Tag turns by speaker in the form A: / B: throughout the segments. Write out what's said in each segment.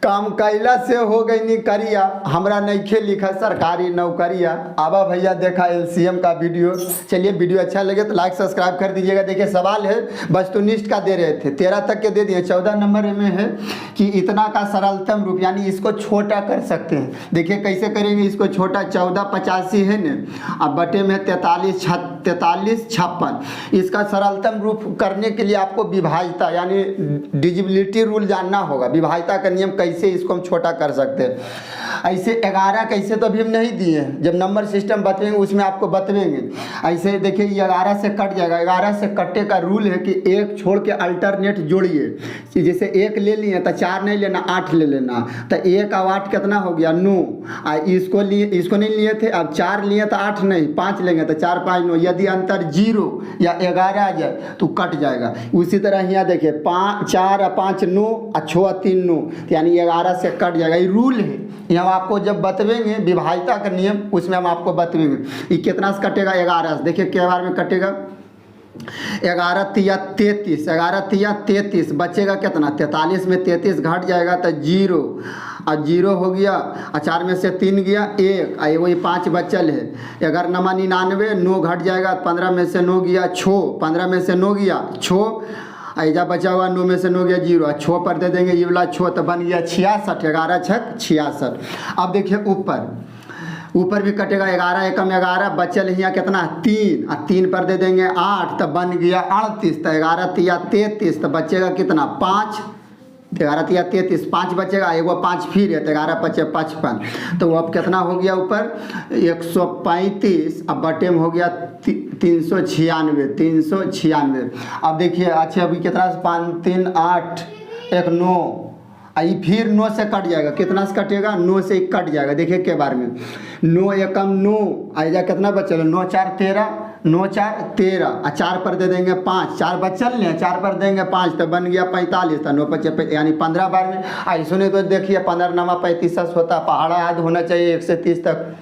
A: काम कैला से हो गई नी करिया, हमरा नइखे लिखा सरकारी नौकरिया। आबा भैया देखा एलसीएम का वीडियो। चलिए वीडियो अच्छा लगे तो लाइक सब्सक्राइब कर दीजिएगा। देखिए सवाल है वस्तुनिष्ठ का दे रहे थे, 13 तक के दे दिए। 14 नंबर में है कि इतना का सरलतम रूप, यानी इसको छोटा कर सकते हैं। देखिए कैसे करेंगे इसको छोटा। 1485 है न, अब बटे में 43 56। इसका सरलतम रूप करने के लिए आपको विभाज्यता यानी डिविजिबिलिटी रूल जानना होगा। विभाज्यता का नियम कैसे इसको हम छोटा कर सकते हैं। ऐसे 11 कैसे तो अभी हम नहीं दिए हैं, जब नंबर सिस्टम बतवेंगे उसमें आपको बतवेंगे। ऐसे देखिए 11 से कट जाएगा। 11 से कटने का रूल है कि एक छोड़ के अल्टरनेट जोड़िए। जैसे 1 ले लिए तो 4 नहीं लेना, 8 ले लेना। तो 1 और 8 कितना हो गया 9। इसको नहीं लिए थे, अब 4 लिए तो 8 नहीं 5 लेंगे तो 4 5 9। यदि अंतर 0 या 11 आ जाए तो कट जाएगा। उसी तरह यहाँ देखिए 4 और 5 9 और 6 और 3 9, यानी 11 से कट जाएगा। ये रूल है, ये हम आपको जब बतवेंगे विभाज्यता का नियम उसमें हम आपको बतवेंगे। ये कितना से कटेगा 11 से। देखिए क्या बार में कटेगा 11 तिया 33, 11 तिया 33 बचेगा कितना 43 में 33 घट जाएगा तो 0 और 0 हो गया। और 4 में से 3 गया 1 और वही 5 बचल है। 11 नमा 99, 9 घट जाएगा। 15 में से 9 गया 6, 15 में से 9 गया 6। ऐजा बचा हुआ 9 में से 9 गया 0 और 6 पर दे देंगे ये वाला 6 तो बन गया 66। 11 छक 66। अब देखिए ऊपर भी कटेगा 11 एकम 11 बचल यहाँ कितना 3 और 3 पर दे देंगे 8 तो बन गया 38। तो 11 तिया 33 तो बचेगा कितना 5। 11 तिया 33 5 बचेगा, एगो 5 फिर है तो 11 5 55। तो अब कितना हो गया ऊपर 135। अब बटे में हो गया 396। अब देखिए अच्छा अभी कितना 5 3 8 1 9 आई फिर 9 से कट जाएगा। कितना से कटेगा 9 से कट जाएगा। देखिए के बारे में 9 एकम 9 आइजा कितना बचल 9 4 13, 9 4 13 और 4 पर दे देंगे 5, 4 बचल नहीं 4 पर देंगे 5 तो बन गया 45। तो 9 5 यानी 15 बार में आई सुने तो देखिए 15 नमा 35 होता। पहाड़ा याद होना चाहिए 1 से 30 तक।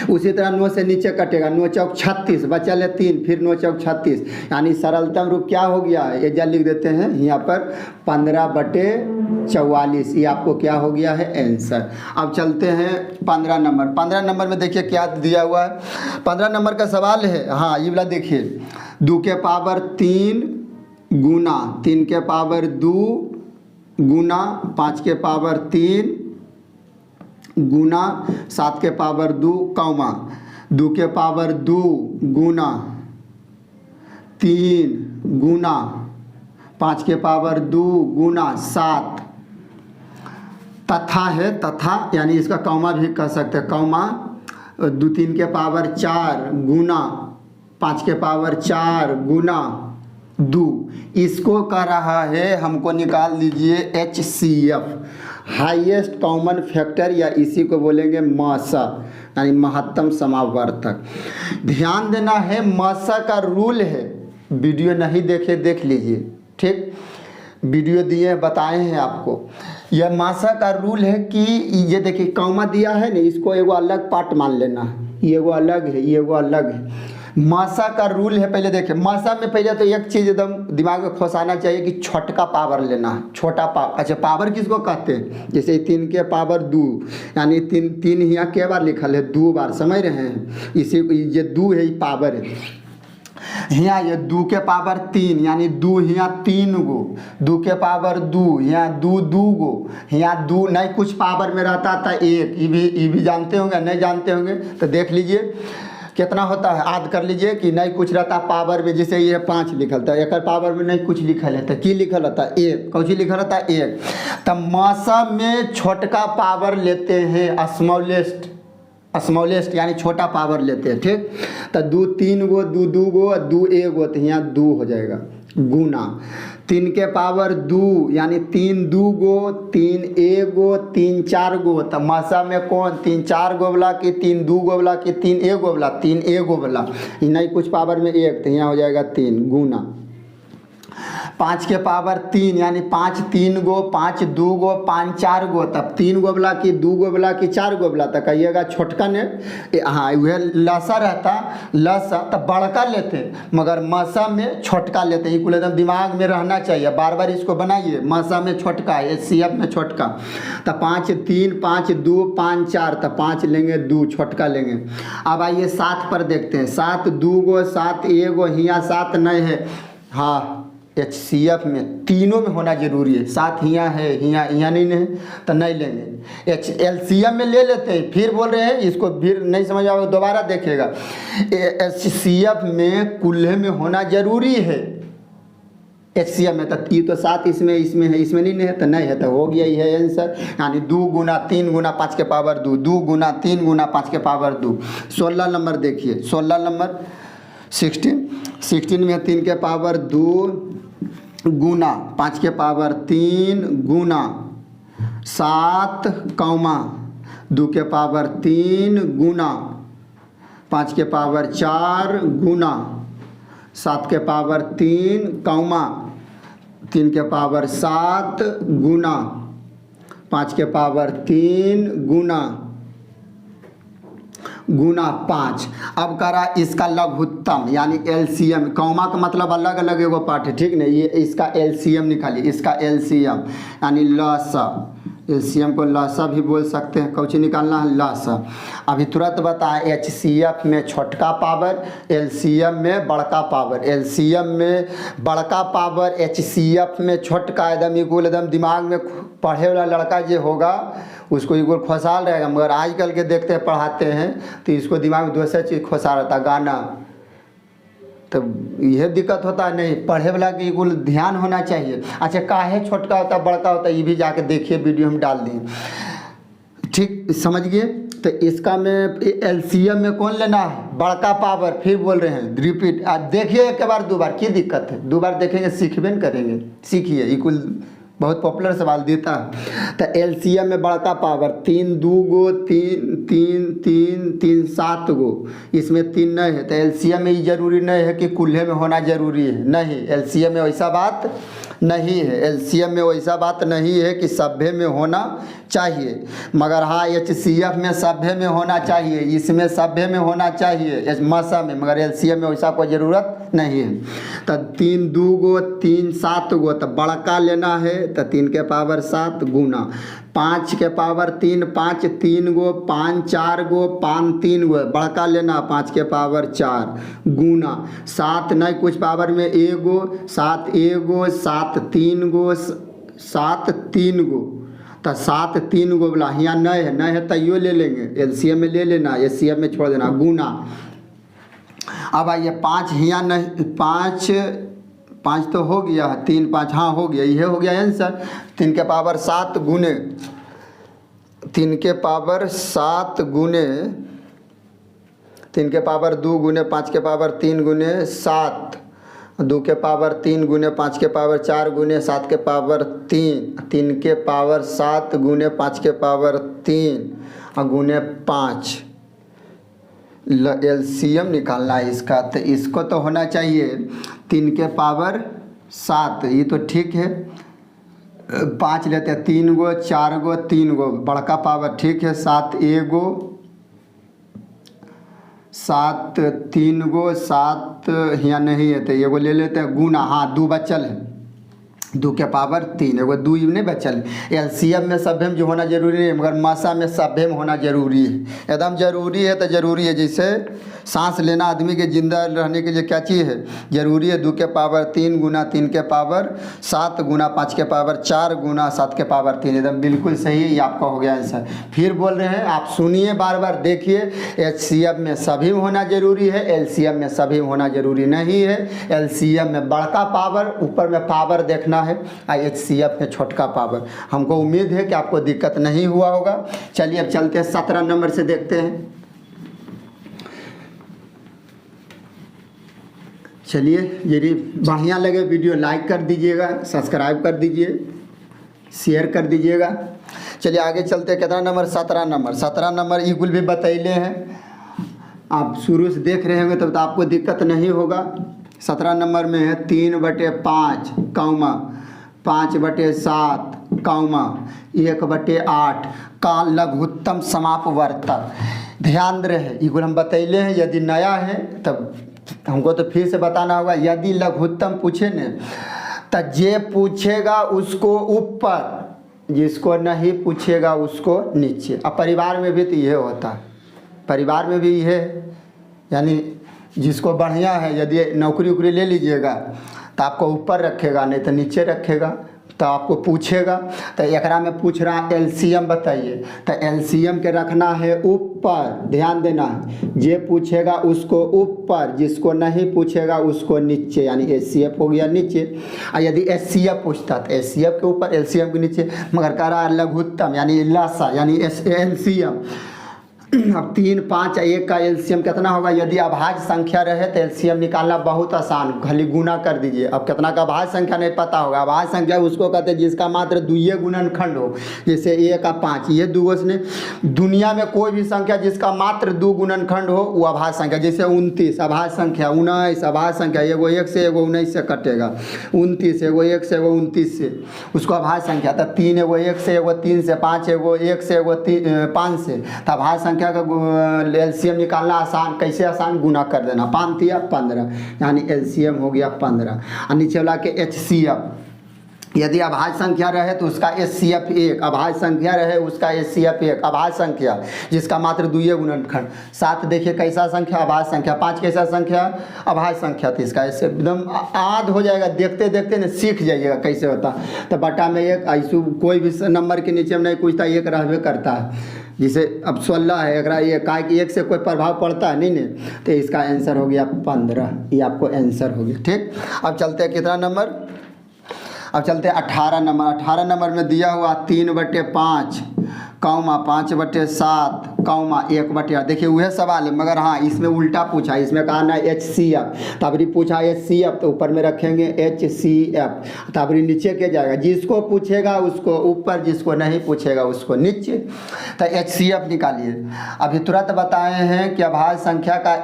A: उसी तरह 9 से नीचे कटेगा 9 चौक 36 बचल है 3, फिर 9 चौक 36, यानी सरलतम रूप क्या हो गया ये जा लिख देते हैं यहाँ पर 15/44। ये आपको क्या हो गया है आंसर। अब चलते हैं 15 नंबर। 15 नंबर में देखिए क्या दिया हुआ है। 15 नंबर का सवाल है, हाँ ये वाला देखिए 2 के पावर 3 गुना 3 के पावर 2 गुना 5 के पावर 3 गुना 7 के पावर 2 कौमा 2 के पावर 2 गुना 3 गुना 5 के पावर 2 गुना 7 तथा है तथा, यानी इसका कौमा भी कह सकते हैं। कौमा 2 3 के पावर 4 गुना 5 के पावर 4 गुना 2। इसको कह रहा है हमको निकाल लीजिए HCF हाईएस्ट कॉमन फैक्टर, या इसी को बोलेंगे मासा यानी महत्तम समावर्तक। ध्यान देना है मासा का रूल है। वीडियो नहीं देखे देख लीजिए, ठीक वीडियो दिए बताए हैं आपको। यह मासा का रूल है कि ये देखिए कॉमा दिया है ना, इसको एगो अलग पार्ट मान लेना है। ये वो अलग है, ये वो अलग है। मासा का रूल है, पहले देखिए मासा में पहले तो एक चीज़ एकदम दिमाग में खोसाना चाहिए कि छोटा पावर लेना है। छोटा पावर, अच्छा पावर किसको कहते हैं। जैसे 3 के पावर 2 यानी 3 यहाँ क्या बार लिखल है 2 बार, समझ रहे हैं। इसी ये 2 है ये पावर है। यहाँ ये 2 के पावर 3 यानी 2 यहाँ 3 गो, 2 के पावर 2 यहाँ 2 गो, यहाँ 2 नहीं कुछ पावर में रहता था 1। ये भी जानते होंगे, नहीं जानते होंगे तो देख लीजिए कितना होता है, याद कर लीजिए कि नहीं कुछ रहता पावर में। जैसे ये 5 लिखल था, एक पावर में नहीं कुछ लिखल है तो की लिखल होता 1, कौन सी लिखल होता 1। तब मासा में छोटका पावर लेते हैं स्मॉलेस्ट यानी छोटा पावर लेते हैं, ठीक। तो 2 3 गो 2 2 गो 2 1 गो तो यहाँ 2 हो जाएगा गुना 3 के पावर 2 यानी 3 2 गो 3 1 गो 3 4 गो। तो मासा में कौन 3 4 गो वाला कि 3 2 गो वाला कि 3 1 गो वाला 3 1 गो वाला। नहीं कुछ पावर में 1 तो यहाँ हो जाएगा 3 गुना 5 के पावर 3 यानी 5 3 गो, 5 2 गो, 5 4 गो, तब 3 गो बोला कि 2 गो बोला कि 4 गो बोला, तो कहिएगा छोटका ने हाँ वह लसा रहता लसा तब बड़का लेते, मगर मसा में छोटका लेते। ये कुल एकदम दिमाग में रहना चाहिए, बार बार इसको बनाइए। मसा में छोटका, HCF में छोटका, तो 5 3 5 2 5 4, तो 5 लेंगे 2 छोटका लेंगे। अब आइए 7 पर देखते हैं। 7 2 गो, 7 1 गो, यहाँ 7 नहीं है, हाँ HCF में तीनों में होना जरूरी है। 7 हियाँ है, हियाँ नहीं है तो नहीं लेंगे। LCM में ले लेते हैं। फिर बोल रहे हैं इसको, फिर नहीं समझ आओगे दोबारा देखिएगा। HCF में कुल्हे में होना जरूरी है। HCF में तो ये तो 7 इसमें है, इसमें नहीं है तो नहीं है, तो हो गया ही है आंसर। यानी 2 गुना 3 गुना 5 के पावर 2, 2 गुना 3 गुना 5 के पावर 2। 16 नंबर देखिए, 16 नंबर 16 में 3 के पावर 2 गुना 5 के पावर 3 गुना 7 कौमा 2 के पावर 3 गुना 5 के पावर 4 गुना 7 के पावर 3 कौमा 3 के पावर 7 गुना 5 के पावर 3 गुना 5। अब करा इसका लघुत्तम यानी LCM। कौमा का मतलब अलग अलग एगो पार्ट है, ठीक नहीं। ये इसका LCM निकालिए, इसका LCM यानी लसा। LCM को लसा भी बोल सकते हैं। कौची निकालना है? लसा। अभी तुरंत बताएं, HCF में छोटका पावर, LCM में बड़का पावर। LCM में बड़का पावर, HCF में छोटका। एकदम इक्वल, एकदम दिमाग में पढ़े वाला लड़का जो होगा उसको इक्वल खुशहाल रहेगा। मगर आजकल के देखते हैं पढ़ाते हैं तो इसको दिमाग में दूसरा चीज़ खुशहाल रहता, गाना। तो यह दिक्कत होता है। नहीं, पढ़े वाला के इक्वल ध्यान होना चाहिए। अच्छा, काहे छोटका होता बड़का होता, ये भी जाके देखिए, वीडियो हम डाल दिए, ठीक समझ गए। तो इसका में LCM में कौन लेना है? बड़का पावर। फिर बोल रहे हैं रिपीट, देखिए एक बार 2 बार, क्या दिक्कत है? 2 बार देखेंगे, सीखबे न करेंगे। सीखिए, इक्वल बहुत पॉपुलर सवाल देता है। तो LCM में बड़का पावर 3 2 गो 3 3 3 3 7 गो, इसमें 3 नहीं है। तो LCM में ये जरूरी नहीं है कि कुल्हे में होना जरूरी है, नहीं। LCM में वैसा बात नहीं है। LCM में वैसा बात नहीं है कि सभ्य में होना चाहिए, मगर हाँ HCF में सभ्य में होना चाहिए, इसमें सभ्य में होना चाहिए, मसा में। मगर LCM में वैसा कोई ज़रूरत नहीं है। तो 3 2 गो 3 7 गो, तो बड़का लेना है तो 3 के पावर 7 गुना 5 के पावर 3 5 3 गो 5 4 गो 5 3 गो, बड़का लेना 5 के पावर 4 गुना 7 नहीं कुछ पावर में 1 गो 7 1 गो 7 3 गो 7 3 गो, तो 7 3 गो बोला, यहाँ नहीं है तैयो ले लेंगे। LCM में ले लेना, HCF में छोड़ देना, गुना। अब आइए 5 यहाँ नहीं, 5 तो हो गया, 3 5 हाँ हो गया, यह हो गया आंसर। 3 के पावर 7 गुने 3 के पावर 7 गुने 3 के पावर 2 गुने 5 के पावर 3 गुने 7, 2 के पावर 3 गुने 5 के पावर 4 गुने 7 के पावर 3, 3 के पावर 7 गुने 5 के पावर 3 और गुने 5। LCM निकालना है इसका, तो इसको तो होना चाहिए 3 के पावर 7, ये तो ठीक है। 5 लेते हैं, 3 गो 4 गो 3 गो, बड़का पावर ठीक है। 7 1 गो 7 3 गो 7 यहाँ नहीं है तो एगो ले लेते हैं, गुना। हाँ 2 बचल है, 2 के पावर 3, एगो 2 नहीं बचल। LCM में सभ्य में जो होना जरूरी नहीं है, मगर मसा में सभ्य में होना जरूरी है, एकदम जरूरी है। तो जरूरी है, जैसे सांस लेना आदमी के जिंदा रहने के लिए क्या चीज़ है? जरूरी है। 2 के पावर 3 गुना 3 के पावर 7 गुना 5 के पावर 4 गुना 7 के पावर 3, एकदम बिल्कुल सही है। ये आपका हो गया आंसर। फिर बोल रहे हैं, आप सुनिए, बार बार देखिए। HCF में सभी में होना जरूरी है, LCM में सभी में होना जरूरी नहीं है। LCM में बड़का पावर, ऊपर में पावर देखना है, HCF में छोटका पावर। हमको उम्मीद है कि आपको दिक्कत नहीं हुआ होगा। चलिए अब चलते हैं 17 नंबर से देखते हैं। चलिए, यदि बढ़िया लगे वीडियो लाइक कर दीजिएगा, सब्सक्राइब कर दीजिए, शेयर कर दीजिएगा। चलिए आगे चलते हैं। कितना नंबर? 17 नंबर। 17 नंबर इक्वल भी बतैले हैं, आप शुरू से देख रहे होंगे तब तो आपको दिक्कत नहीं होगा। 17 नंबर में है 3/5 कौमा 5/7 कौमा 1/8 का लघुत्तम समापवर्तक। ध्यान रहे ये हम बतैले हैं, यदि नया है तब हमको तो फिर से बताना होगा। यदि लघुत्तम पूछे न तो जे पूछेगा उसको ऊपर, जिसको नहीं पूछेगा उसको नीचे। अब परिवार में भी तो ये होता है, परिवार में भी ये यानी जिसको बढ़िया है यदि नौकरी वोकरी ले लीजिएगा तो आपको ऊपर रखेगा, नहीं तो नीचे रखेगा। तो आपको पूछेगा तो एकरा में पूछ रहा एलसीएम बताइए, तो एलसीएम के रखना है ऊपर। ध्यान देना है, जे पूछेगा उसको ऊपर, जिसको नहीं पूछेगा उसको नीचे, यानी एचसीएफ हो गया नीचे। और यदि एचसीएफ पूछता तो एचसीएफ के ऊपर, एलसीएम के नीचे। मगर कह रहा है लघुत्तम यानी लसा यानी एलसीएम। अब 3, 5, 1 का एलसीएम कितना होगा? यदि अभाज्य संख्या रहे तो एलसीएम निकालना बहुत आसान, खाली गुना कर दीजिए। अब कितना का अभाज्य संख्या नहीं पता होगा। अभाज्य संख्या उसको कहते हैं जिसका मात्र द्वितीय गुणनखंड हो, जैसे 1 का 5, ये दो ने। दुनिया में कोई भी संख्या जिसका मात्र 2 गुणनखंड हो वो अभाज्य संख्या। जैसे 29 अभाज्य संख्या, 19 अभाज्य संख्या, एगो 1 से एगो 19 से कटेगा, 29 एगो 1 से एगो 29 से, उसको अभाज्य संख्या। तो 3 एगो 1 से एगो 3 से, 5 एगो 1 से एगो 5 से। तो अभाज्य संख्या का एलसीएम निकालना आसान, कैसे आसान? गुना कर देना। 5 तिया 15 यानी एलसीएम हो गया 15। और नीचे वाला के एचसीएफ, यदि अभाज्य संख्या रहे तो उसका एचसीएफ 1, अभाज्य संख्या रहे उसका एचसीएफ 1। अभाज्य संख्या जिसका मात्र द्वितीय गुणनखंड। 7 देखिए कैसा संख्या? अभाज्य संख्या। 5 कैसा संख्या? अभाज्य संख्या। तो इसका ऐसे एकदम आद हो जाएगा, देखते देखते ना सीख जाइएगा कैसे होता। तो बटा में 1, ऐसे कोई भी नंबर के नीचे में नहीं पूछता, 1 रहबे करता है। जिसे अब 16 है, अगर ये कहा कि 1 से कोई प्रभाव पड़ता है नहीं, तो इसका आंसर हो गया 15। ये आपको आंसर हो गया। ठीक, अब चलते हैं कितना नंबर? अब चलते हैं 18 नंबर। 18 नंबर में दिया हुआ 3/5 कौमा 5/7 कौमा 1/8। देखिए वह सवाल है, मगर हाँ इसमें उल्टा पूछा। इसमें कहा ना एचसीएफ, तबरी पूछा एचसीएफ तो ऊपर में रखेंगे एचसीएफ, तबरी नीचे के जाएगा। जिसको पूछेगा उसको ऊपर, जिसको नहीं पूछेगा उसको नीचे। तो एचसीएफ निकालिए। अभी तुरंत बताए हैं कि अभाज्य संख्या का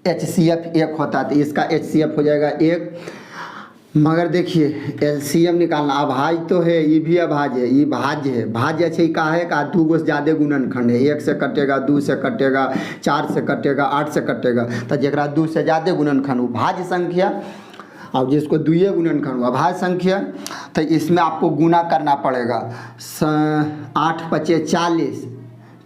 A: एचसीएफ 1 होता है, तो इसका एचसीएफ हो जाएगा 1। मगर देखिए एलसीएम निकालना, अभाज्य तो है, ये भी अभाज्य है, ये भाज्य है। भाज्य अच्छा का है का 2 गो से ज़्यादा गुणनखंड है। 1 से कटेगा, 2 से कटेगा, 4 से कटेगा, 8 से कटेगा। तो जरा 2 से ज़्यादा गुणनखंड हो भाज्य संख्या, और जिसको द्वितीय गुणनखंड हुआ अभाज्य संख्या। तो इसमें आपको गुना करना पड़ेगा। 8 × 5 = 40,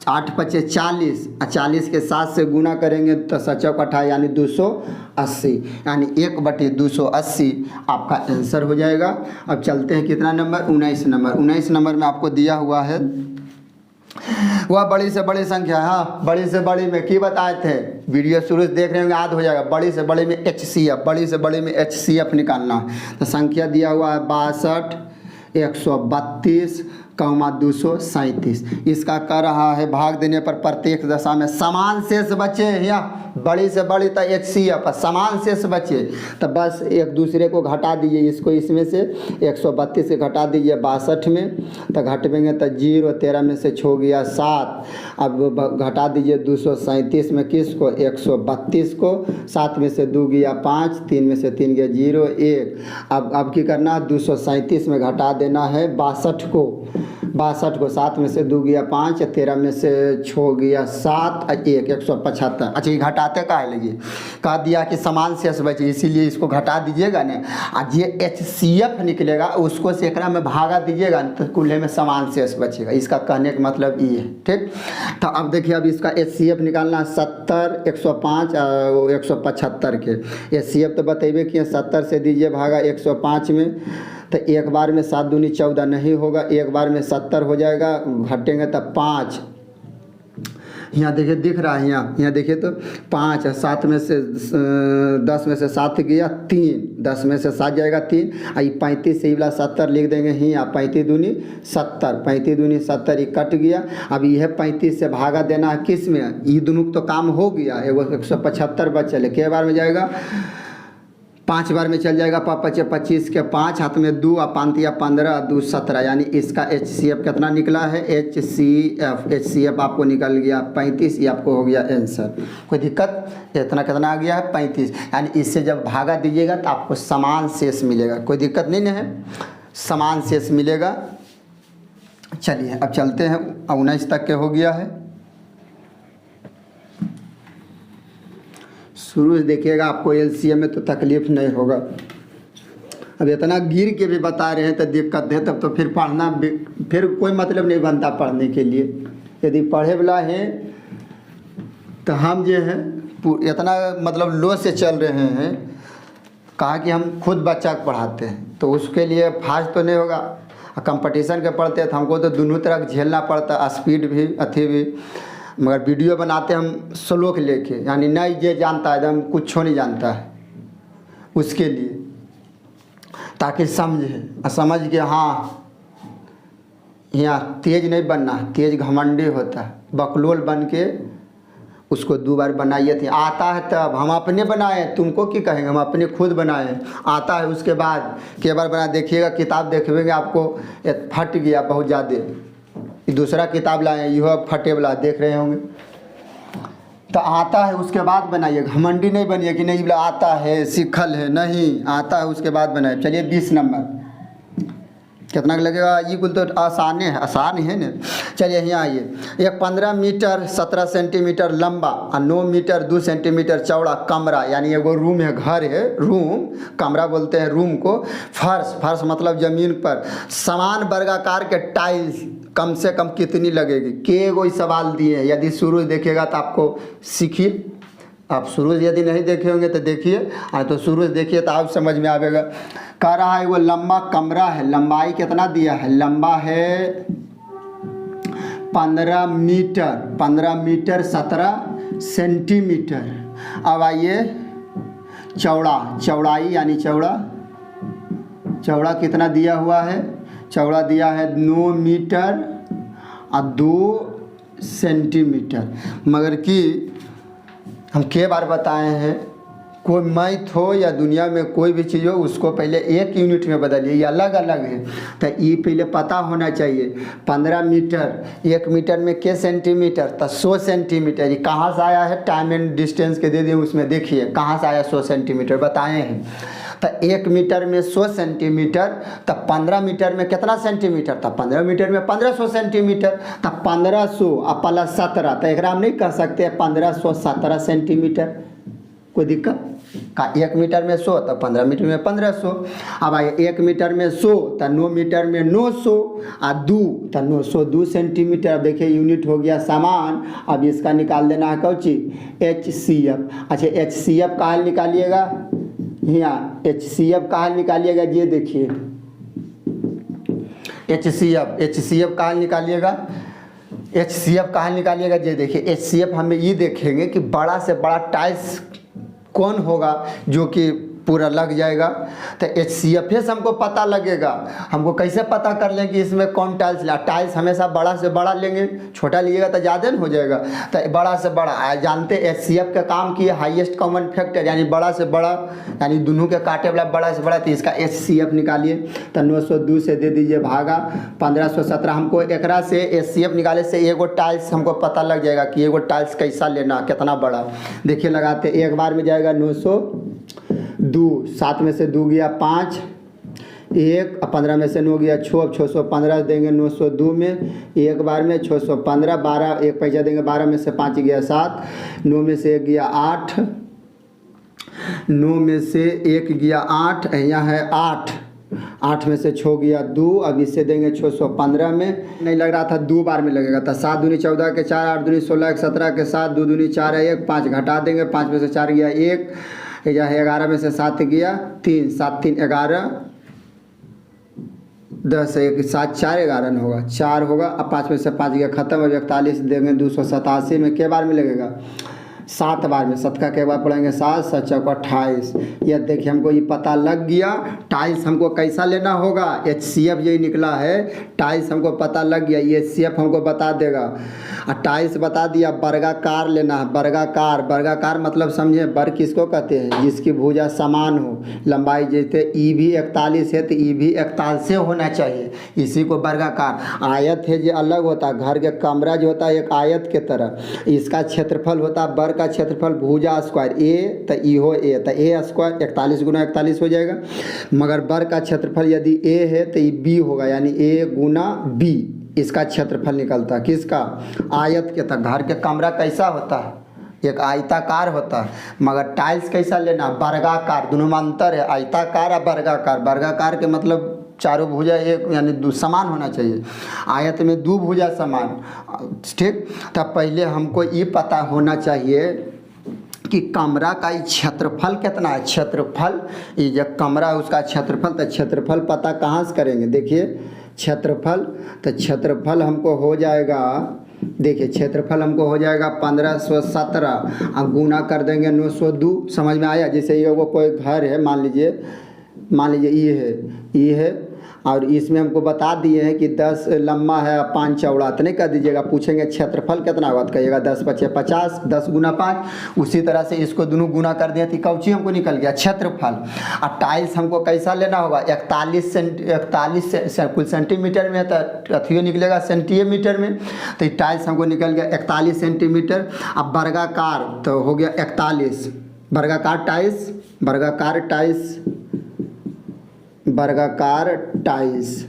A: 8 × 5 = 40, 40 के 7 से गुना करेंगे तो 7 × 8 यानी 280, यानी 1/280 आपका आंसर हो जाएगा। अब चलते हैं कितना नंबर? 19 नंबर। 19 नंबर में आपको दिया हुआ है वह बड़ी से बड़ी संख्या। हाँ, बड़ी से बड़ी में की बताए थे, वीडियो शुरू से देख रहे होंगे, याद हो जाएगा। बड़ी से बड़ी में एचसीएफ, बड़ी से बड़ी में एचसीएफ निकालना। तो संख्या दिया हुआ है 62 132 कौमा 237। इसका कर रहा है भाग देने पर प्रत्येक दशा में समान शेष बचे। या बड़ी से बड़ी तो एचसीएफ, समान शेष बचे तो बस एक दूसरे को घटा दीजिए। इसको इसमें से 132 से घटा दीजिए 62 में, तो घटवेंगे तो 0, 13 में से छो गया 7। अब घटा दीजिए 237 में किसको? 132 को। 7 में से 2 गया 5, 3 में से 3 गया 0, 1। अब की करना 237 में घटा देना है 62 को। 62 को 7 में से 2 गया 5, 13 में से 6 गया 7, 1 175। अच्छा ये घटाते का है, लगिए कह दिया कि समान शेष बचे, इसीलिए इसको घटा दीजिएगा ना। आज ये एचसीएफ निकलेगा उसको सेकड़ा में भागा दीजिएगा तो कुल्हे में समान शेष बचेगा। इसका कहने का मतलब ये है। ठीक, तो अब देखिए अब इसका एचसीएफ निकालना 70, 105 और 175 के। एचसीएफ तो बतेबे किए 70 से दीजिए भागा 105 में, तो एक बार में 7 दूनी 14 नहीं होगा, एक बार में 70 हो जाएगा। घटेंगे तो 5, यहाँ देखिए दिख रहा है, यहाँ देखिए तो 5 है। 7 में से 10 में से 7 गया 3, 10 में से 7 जाएगा 3। आई 35 से वाला 70 लिख देंगे ही। यहाँ 35 दूनी 70, 35 दूनी 70, ये कट गया। अब यह 35 से भागा देना है किस में? ये दोनों तो काम हो गया, 175 बचल है। के बार में जाएगा? 5 बार में चल जाएगा। 5×5 के 5, हाथ में 2 और 5 15 2 17, यानी इसका HCF कितना निकला है? HCF आपको निकल गया 35। ये आपको हो गया आंसर। कोई दिक्कत? इतना कितना आ गया है? 35। यानी इससे जब भागा दीजिएगा तो आपको समान शेष मिलेगा। कोई दिक्कत नहीं है, समान शेष मिलेगा। चलिए अब चलते हैं, 19 तक के हो गया है। शुरू से देखिएगा, आपको LCM में तो तकलीफ़ नहीं होगा। अब इतना गिर के भी बता रहे हैं तो दिक्कत है, तब तो फिर पढ़ना फिर कोई मतलब नहीं बनता पढ़ने के लिए। यदि पढ़े वाला है तो हम जो है इतना मतलब लो से चल रहे हैं, कहा कि हम खुद बच्चा को पढ़ाते हैं तो उसके लिए फास्ट तो नहीं होगा। कंपटीशन के पढ़ते हैं तो हमको तो दोनों तरह झेलना पड़ता, स्पीड भी अथी भी। मगर वीडियो बनाते हम स्लोक लेके, यानी नहीं ये जानता है एकदम कुछ नहीं जानता है उसके लिए, ताकि समझे, समझ के हाँ यहाँ तेज नहीं बनना है, तेज घमंडी होता है। बकलोल बन के उसको 2 बार बनाइए थे। आता है तब हम अपने बनाए, तुमको क्या कहेंगे, हम अपने खुद बनाए। आता है उसके बाद कई बार बना, देखिएगा किताब देखेंगे आपको फट गया बहुत ज़्यादा, दूसरा किताब लाए यह फटे वाला देख रहे होंगे। तो आता है उसके बाद बनाइए, घमंडी नहीं बनिए कि नहीं बोला आता है सीखल है, नहीं आता है उसके बाद बनाए। चलिए 20 नंबर कितना लगेगा? ये कुल तो आसान है, आसान है ना। चलिए यहाँ आइए। एक 15 मीटर 17 सेंटीमीटर लंबा और 9 मीटर 2 सेंटीमीटर चौड़ा कमरा, यानी एगो रूम है, घर है, रूम, कमरा बोलते हैं रूम को। फर्श मतलब ज़मीन पर समान वर्गाकार के टाइल्स कम से कम कितनी लगेगी? के गो सवाल दिए हैं। यदि शुरू देखिएगा तो आपको सीखिए, आप शुरू यदि नहीं देखे होंगे तो देखिए, तो शुरू से देखिए तो आप समझ में आएगा। कह रहा है वो लंबा कमरा है, लंबाई कितना दिया है? लंबा है 15 मीटर 17 सेंटीमीटर। अब आइए चौड़ाई यानी चौड़ा कितना दिया हुआ है? चौड़ा दिया है 9 मीटर और 2 सेंटीमीटर। मगर कि हम कई बार बताए हैं, कोई मैथ हो या दुनिया में कोई भी चीज़ हो उसको पहले 1 यूनिट में बदलिए, ये अलग अलग है। तो ये पहले पता होना चाहिए। 15 मीटर, 1 मीटर में के सेंटीमीटर? तो 100 सेंटीमीटर। ये कहाँ से आया है? टाइम एंड डिस्टेंस के दे दिए उसमें, देखिए कहाँ से आया 100 सेंटीमीटर बताए हैं। तो 1 मीटर में 100 सेंटीमीटर, तब 15 मीटर में कितना सेंटीमीटर? तब 15 मीटर में 1500 सेंटीमीटर। तब 1500 और प्लस 17, तो एक हम नहीं कह सकते 1517 सेंटीमीटर। कोई दिक्कत? का 1 मीटर में 100 तो 15 मीटर में 1500। अब आइए 1 मीटर में 100 तो 9 मीटर में 900 और 2 तो 902 सेंटीमीटर। अब देखिए यूनिट हो गया समान। अब इसका निकाल देना है कौन चीज? HCF। अच्छा HCF कहाँ निकालिएगा? यहाँ HCF कहाँ निकालिएगा? ये देखिए HCF कहाँ निकालिएगा? HCF कहाँ निकालिएगा? ये देखिए HCF हमें ये देखेंगे कि बड़ा से बड़ा टाइल्स कौन होगा जो कि पूरा लग जाएगा। तो HCF से हमको पता लगेगा। हमको कैसे पता कर लें कि इसमें कौन टाइल्स ला? टाइल्स हमेशा बड़ा से बड़ा लेंगे, छोटा लीजिएगा तो ज़्यादा हो जाएगा। तो बड़ा से बड़ा जानते HCF का काम की हाईएस्ट कॉमन फैक्टर, यानी बड़ा से बड़ा, यानी दोनों के काटे वाला बड़ा से बड़ा। तो इसका HCF निकालिए। तो 902 से दे दीजिए भागा 1517। हमको एकरा से HCF निकाले से एगो टाइल्स हमको पता लग जाएगा कि एगो टाइल्स कैसा लेना, कितना बड़ा। देखिए लगाते, एक बार में जाएगा 902, 7 में से 2 गया 5, 1 और 15 में से 9 गया 6, अब 615 देंगे 902 में, एक बार में 615, 12 एक पैसा देंगे, 12 में से 5 गया 7, 9 में से 1 गया 8, 9 में से 1 गया 8, यहाँ है 8, 8 में से 6 गया 2, अब इससे देंगे 615 में, नहीं लग रहा था 2 बार में लगेगा। तो 7 दूनी 14 के 4, 8 दूनी 16 के 17 के 7, 2 दूनी 4 है 1, 5 घटा देंगे, 5 में से 4 गया 1, यह है 11 में से 7 गया 3, 7 3 11, 10 1 7 4 11 न होगा 4 होगा। अब 5 में से 5 गया खत्म। अब 41 देंगे 287 में के बार में लगेगा? 7 बार में, 7 का कई बार पढ़ेंगे 7, 7 चौका 28। यह देखिए हमको ये पता लग गया। टाइल्स हमको कैसा लेना होगा, HCF यही निकला है। टाइल्स हमको पता लग गया, ये HCF हमको बता देगा। और टाइल्स बता दिया, वर्गाकार लेना है। वर्गाकार, वर्गाकार मतलब समझे, वर्ग किसको कहते हैं, जिसकी भुजा समान हो, लंबाई जैसे ई भी 41 है तो ई भी 41 से होना चाहिए, इसी को वर्गाकार। आयत है जो अलग होता है, घर के कमरा जो होता है एक आयत के तरह, इसका क्षेत्रफल होता है, वर्ग का क्षेत्रफल भुजा स्क्वायर, ए तो ई हो ए तो ए स्क्वायर 41 गुना 41 हो जाएगा। मगर वर्ग का क्षेत्रफल यदि ए है तो ये बी होगा, यानी ए गुना बी, इसका क्षेत्रफल निकलता है। किसका, आयत के तरह। घर के कमरा कैसा होता है, एक आयताकार होता है। मगर टाइल्स कैसा लेना, वर्गाकार। दोनों में अंतर है, आयताकार और वर्गाकार। वर्गाकार के मतलब चारों भुजा एक यानी समान होना चाहिए, आयत में 2 भुजा समान। ठीक, तब पहले हमको ये पता होना चाहिए कि कमरा का क्षेत्रफल कितना है। क्षेत्रफल, ये जब कमरा है उसका क्षेत्रफल, तो क्षेत्रफल पता कहाँ से करेंगे, देखिए क्षेत्रफल, तो क्षेत्रफल हमको हो जाएगा, देखिए क्षेत्रफल हमको हो जाएगा 1517, अब गुना कर देंगे 902। समझ में आया। जैसे ये वो कोई घर है, मान लीजिए ये है और इसमें हमको बता दिए हैं कि 10 लंबा है 5 चौड़ा, तो नहीं कर दीजिएगा। पूछेंगे क्षेत्रफल कितना होगा तो कहिएगा 10 पचे 50, 10 गुना 5। उसी तरह से इसको दोनों गुना कर दिया तो कौची हमको निकल गया, क्षेत्रफल। और टाइल्स हमको कैसा लेना होगा, 41 कुल सेंटीमीटर में, तो अथियो निकलेगा सेंटीमीटर में, तो टाइल्स हमको निकल गया 41 सेंटीमीटर। अब वर्गाकार तो हो गया 41, वर्गाकार टाइल्स, वर्गाकार टाइल्स, वर्गाकार टाइल्स,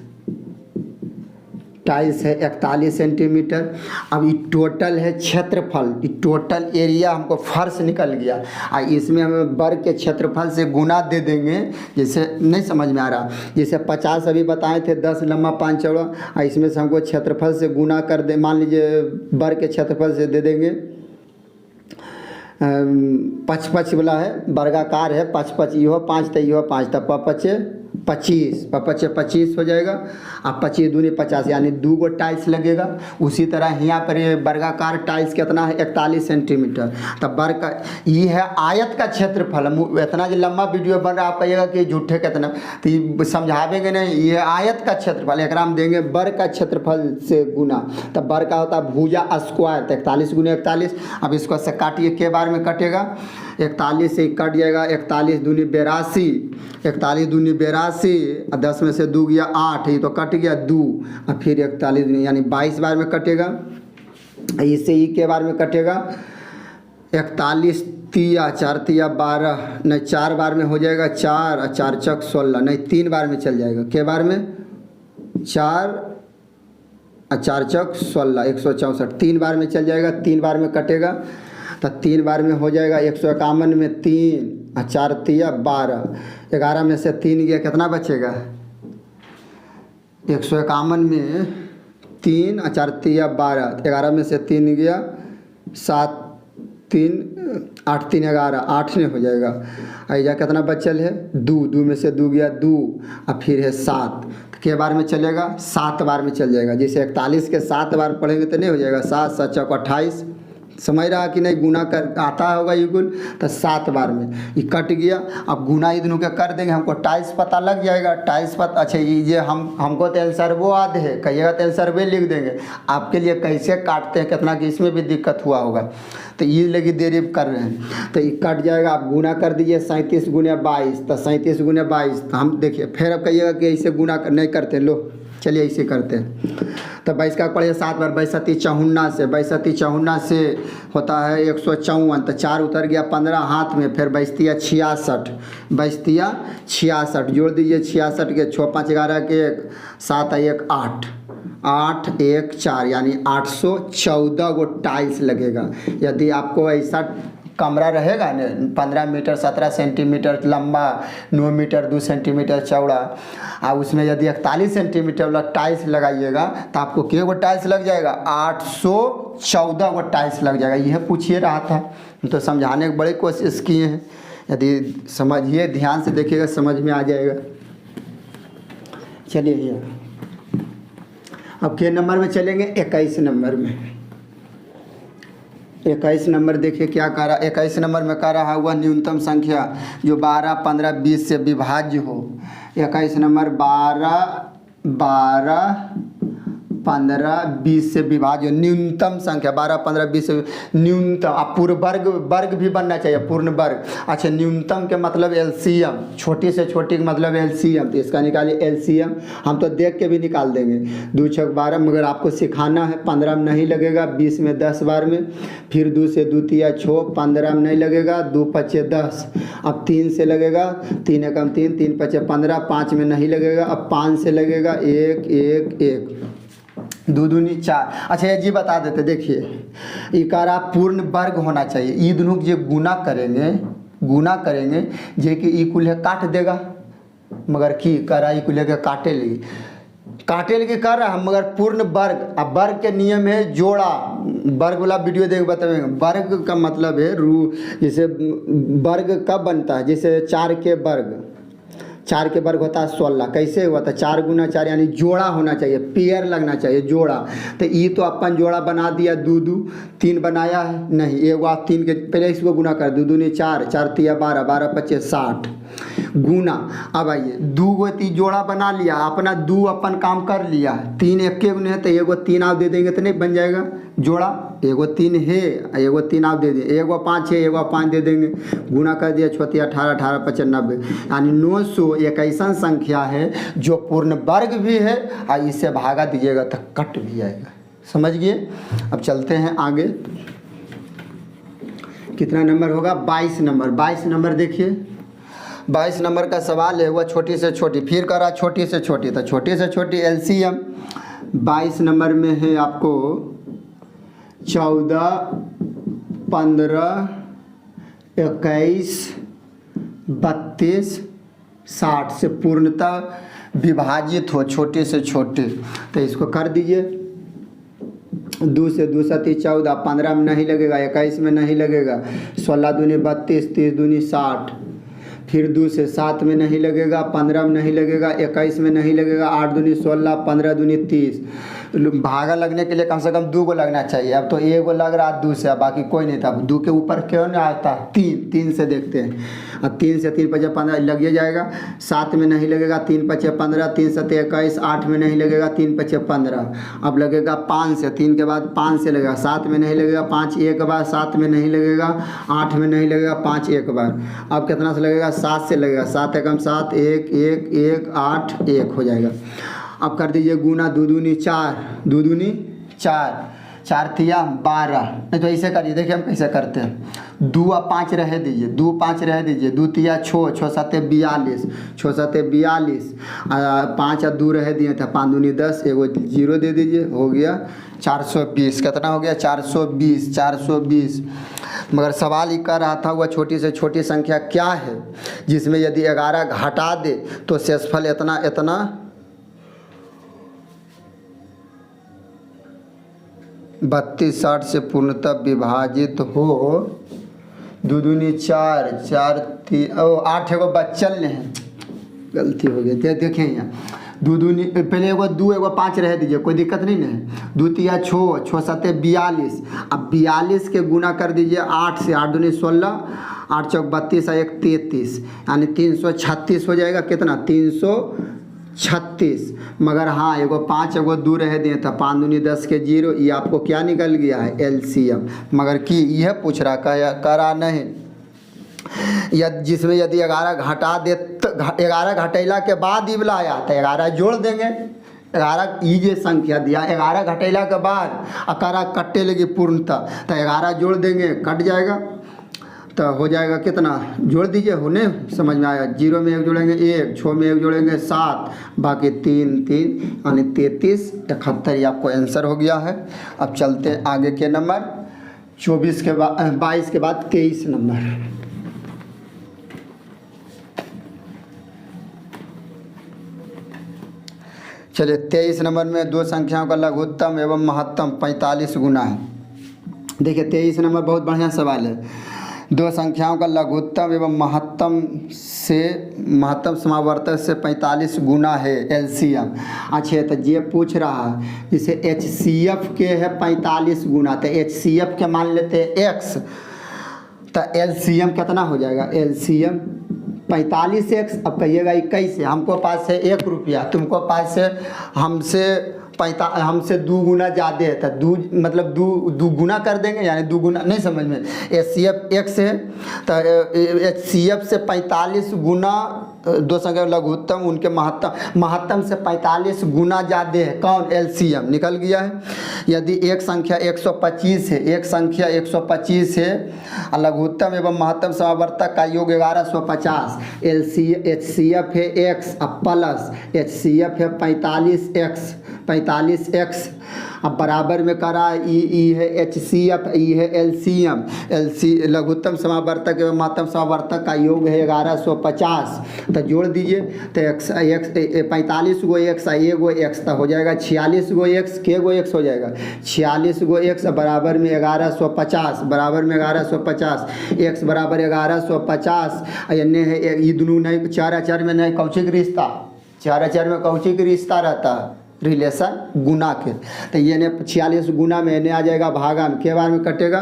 A: टाइल्स है 41 सेंटीमीटर। अब ये टोटल है क्षेत्रफल, ये टोटल एरिया हमको फर्श निकल गया। और इसमें हमें वर्ग के क्षेत्रफल से गुना दे देंगे। जैसे नहीं समझ में आ रहा, जैसे 50 अभी बताए थे, 10 लंबा 5 चौड़ा, और इसमें से हमको क्षेत्रफल से गुना कर दे, मान लीजिए वर्ग के क्षेत्रफल से दे देंगे 5 वाला है, वर्गाकार है 5 यो 5 तो यो 5, तो 5 25, 25 हो जाएगा। अब 25 दूनी 50, यानी 2 गो टाइल्स लगेगा। उसी तरह यहाँ पर ये वर्गाकार टाइल्स कितना है, 41 सेंटीमीटर। तब वर्ग का ये है आयत का क्षेत्रफल। इतना जो लंबा वीडियो बन रहा, आप कहिएगा कि झूठे कितना, तो ये समझावेंगे नहीं। ये आयत का क्षेत्रफल, एक हम देंगे वर्ग का क्षेत्रफल से गुना, तब वर्ग का होता है भुजा स्क्वायर, तो 41 गुना 41। अब इसको से काटिए, के बार में कटेगा, 41 से कट जाएगा, 41 दूनी 82, 41 दूनी 82, 10 में से 2 गया 8, ये तो कट गया 2, और फिर 41 दूनी यानी 22 बार में कटेगा। इससे ही के बार में कटेगा, 41 तिया 4 तिया 12, नहीं 4 बार में हो जाएगा 4 और 4 चक 16, नहीं 3 बार में चल जाएगा। के बार में 4 और 4 चक 16, 164, 3 बार में चल जाएगा। 3 बार में कटेगा, तो 3 बार में हो जाएगा 151 में 3 और 4 तिया 12, 11 में से 3 गया, कितना बचेगा, 151 में 3 और 4 तिया 12, 11 में से 3 गया 7, 3 8 3 11, 8 नहीं हो जाएगा। ऐजा कितना बचल है, 2 में से 2 गया 2, और फिर है 7, के बार में चलेगा, 7 बार में चल जाएगा। जैसे 41 के 7 बार पढ़ेंगे तो नहीं हो जाएगा, 7 7 चौक 28। समझ रहा कि नहीं, गुना कर आता होगा ये गुण, तो 7 बार में ये कट गया। अब गुना ये दोनों के कर देंगे, हमको टाइल्स पता लग जाएगा। टाइल्स पता, अच्छा ये हमको तो आंसर वो आधे है, कहिएगा तो आंसर वे लिख देंगे। आपके लिए कैसे काटते हैं कितना, कि इसमें भी दिक्कत हुआ होगा, तो ये लगी देरी कर रहे हैं, तो ये कट जाएगा। आप गुना कर दीजिए 37 गुना 22, तो 37 गुना 22, तो हम देखिए फिर अब कहिएगा कि ऐसे गुना नहीं करते, लो चलिए ऐसे करते हैं। तो 22 का पढ़िए 7 बार, 22 × 54 से, 22 × 54 होता है 154, तो 4 उतर गया 15 हाथ में, फिर 22 × 66, 22 × 66 जोड़ दीजिए, 66 के 6 5 11 के 1 7 1 8, 8 1 4, यानी 814 गो टाइल्स लगेगा। यदि आपको ऐसा कमरा रहेगा न, 15 मीटर 17 सेंटीमीटर लंबा, 9 मीटर 2 सेंटीमीटर चौड़ा, और उसमें यदि 41 सेंटीमीटर वाला टाइल्स लगाइएगा तो आपको कितने गो टाइल्स लग जाएगा, 814 गो टाइल्स लग जाएगा। यह पूछिए रहा था, तो समझाने की बड़ी कोशिश किए हैं। यदि समझिए, ध्यान से देखिएगा, समझ में आ जाएगा। चलिए ये अब के नंबर में चलेंगे, 21 नंबर में। 21 नंबर देखिए क्या कह रहा, 21 नंबर में कह रहा हुआ न्यूनतम संख्या जो 12, 15, 20 से विभाज्य हो। 21 नंबर 12, 15, 20 से विभाज्य न्यूनतम संख्या 12, 15, 20 से न्यूनतम। अब पूर्ण वर्ग भी बनना चाहिए, पूर्ण वर्ग। अच्छा, न्यूनतम के मतलब एलसीएम, छोटी से छोटी का मतलब एलसीएम, तो इसका निकालिए एलसीएम। हम तो देख के भी निकाल देंगे। 2 छक 12, मगर आपको सिखाना है। 15 में नहीं लगेगा, 20 में 10 बार में, फिर 2 से 2 तिया 6, 15 में नहीं लगेगा, 2 पचे 10। अब 3 से लगेगा, 3 एकम 3, 3 पचे 15, 5 में नहीं लगेगा। अब 5 से लगेगा 1, 1, 1, 2 दूनी 4। अच्छा, ये जी बता देते, देखिए इकारा पूर्ण वर्ग होना चाहिए। ई दोनों जो गुना करेंगे जे कि ई कुल है काट देगा, मगर की करा ई कुल के काटे लगी कर रहा हम, मगर पूर्ण वर्ग। अब वर्ग के नियम है जोड़ा। वर्ग वाला वीडियो देख बताएंगे। वर्ग का मतलब है जैसे वर्ग कब बनता है, जैसे 4 के वर्ग होता है 16। कैसे हुआ था, 4 गुना 4 यानी जोड़ा होना चाहिए, पेयर लगना चाहिए, जोड़ा। तो ये तो अपन जोड़ा बना दिया, 2, 2, 3 बनाया है नहीं, एक बार 3 के पहले इसको गुना कर, 2 दूनी 4, 4 तिया 12, 12 पचे 60 गुना। अब आइए 2 गो 3 जोड़ा बना लिया, अपना 2 अपन काम कर लिया। 3 एक के गुने है तो एगो 3 आप दे देंगे तो नहीं बन जाएगा जोड़ा। एगो 3 है, एगो 3 आप दे देंगे, एगो 5 है, एगो 5 दे देंगे, गुना कर दिया, 6 18, 18 पचे 90। यानी 900 एक ऐसा संख्या है जो पूर्ण वर्ग भी है और इससे भागा दीजिएगा तो कट भी आएगा। समझ गए। अब चलते हैं आगे। कितना नंबर होगा, 22 नंबर। 22 नंबर देखिए, 22 नंबर का सवाल है वह छोटी से छोटी, फिर करा छोटी से छोटी, तो छोटी से छोटी एलसीएम 22 नंबर में है आपको 14, 15, 21, 32, 60 से पूर्णतः विभाजित हो, छोटे से छोटे। तो इसको कर दीजिए। 2 से 2 सती 14, 15 में नहीं लगेगा, 21 में नहीं लगेगा, 16 दूनी 32, 30 दूनी 60, फिर 2 से 7 में नहीं लगेगा, 15 में नहीं लगेगा, 21 में नहीं लगेगा, 8 दूनी 16, 15 दूनी 30। भागा लगने के लिए कम से कम 2 गो लगना चाहिए। अब तो 1 गो लग रहा है 2 से, अब बाकी कोई नहीं था। 2 के ऊपर क्यों नहीं आता, 3 से देखते हैं। अब 3 से 3 पचे 15 लग जाएगा। 7 में नहीं लगेगा, 3 पचे 15, 3 सते 21, 8 में नहीं लगेगा, 3 पचे 15। अब लगेगा 5 से, 3 के बाद 5 से लगेगा, 7 में नहीं लगेगा, 5 एक बार, 7 में नहीं लगेगा, 8 में नहीं लगेगा, 5 एक बार। अब कितना से लगेगा, 7 से लगेगा, 7 एकम 7, 1, 1, 1, 8, 1 हो जाएगा। अब कर दीजिए गुना, 2 दूनी 4, 2 दूनी 4, 4 तिया 12। नहीं तो ऐसे करिए, देखिए हम कैसे करते हैं। 2 और 5 रह दीजिए, 2 5 रह दीजिए, 2 तिया 6, 6 सते 42, 6 सते 42, 5 और 2 रह दिए थे, 5 दूनी 10, एगो 0 दे दीजिए, हो गया 420। कितना हो गया, 420, 420। मगर सवाल ही कर रहा था वह छोटी से छोटी संख्या क्या है जिसमें यदि 11 घटा दे तो शेषफल इतना इतना 32, 60 से पूर्णतः विभाजित हो। 2 दूनी 4, 4 8 एगो बच्चल ने है, गलती हो गई। देखें यहाँ 2 दूनी पहले एगो 2 एगो 5 रह दीजिए, कोई दिक्कत नहीं है। 2 तिया 6, 6 सते 42। अब 42 के गुना कर दीजिए 8 से, 8 दूनी 16, 8 चौक 32 और 1 33, यानी 336 हो जाएगा। कितना, 336। मगर हाँ एगो 5 एगो 2 रह दिए था, 5 दूनी 10 के 0। ये आपको क्या निकल गया है, एलसीएम। मगर कि यह पूछ रहा करा नहीं, जिसमें यदि 11 घटा दे तो 11 घटेला के बाद ही आया तो 11 जोड़ देंगे। 11 ये संख्या दिया, 11 घटेला के बाद अकारा कट्टे लगी पूर्णतः, तो 11 जोड़ देंगे, कट जाएगा तो हो जाएगा कितना, जोड़ दीजिए, होने समझ में आया। 0 में 1 जोड़ेंगे 1, 6 में 1 जोड़ेंगे 7, बाकी 3 3 यानी 33, 71। ये आपको आंसर हो गया है। अब चलते हैं आगे के नंबर 24 के बाद 22 के बाद 23 नंबर। चलिए 23 नंबर में 2 संख्याओं का लघुत्तम एवं महत्तम 45 गुना है। देखिए 23 नंबर बहुत बढ़िया सवाल है। दो संख्याओं का लघुत्तम एवं महत्तम समावर्तक से 45 गुना है एलसीएम। अच्छा, तो ये पूछ रहा है जिसे एचसीएफ के है 45 गुना, तो एचसीएफ के मान लेते हैं x, तो एलसीएम कितना हो जाएगा? LCM 45x। अब कहिएगा 21 है, हमको पास है 1 रुपया, तुमको पास है हमसे 2 गुना ज़्यादा है, तो दो गुना कर देंगे, यानी 2 गुना नहीं समझ में। एच सी एफ एक्स है, तो एच सी एफ से 45 गुना दो संख्या लघुत्तम उनके महत्तम से 45 गुना ज़्यादा है। कौन? एलसीएम निकल गया है। यदि एक संख्या 125 है, एक संख्या 125 है और लघुत्तम एवं महत्तम समावर्तक का योग 1150, एच सी एफ है x अब प्लस एच सी एफ है 45x अब बराबर में करा ई है एच सी एफ, ई है एलसीएम, लघुत्तम समावर्तक एवं महत्तम समावर्तक का योग है 1150, तो जोड़ दीजिए तो x 45 गो x एगो x, तो हो जाएगा 46 गो x, के गो x हो जाएगा 46 गो x बराबर में 1150, बराबर में 1150, x बराबर 1150, यानी है ये दोनों नहीं, 4 में नहीं कौचिक रिश्ता, 4 में कौचिक रिश्ता रहता है रिलेशन गुना के, तो ये ने 46 गुना में इन्हें आ जाएगा भागा में, के बार में कटेगा,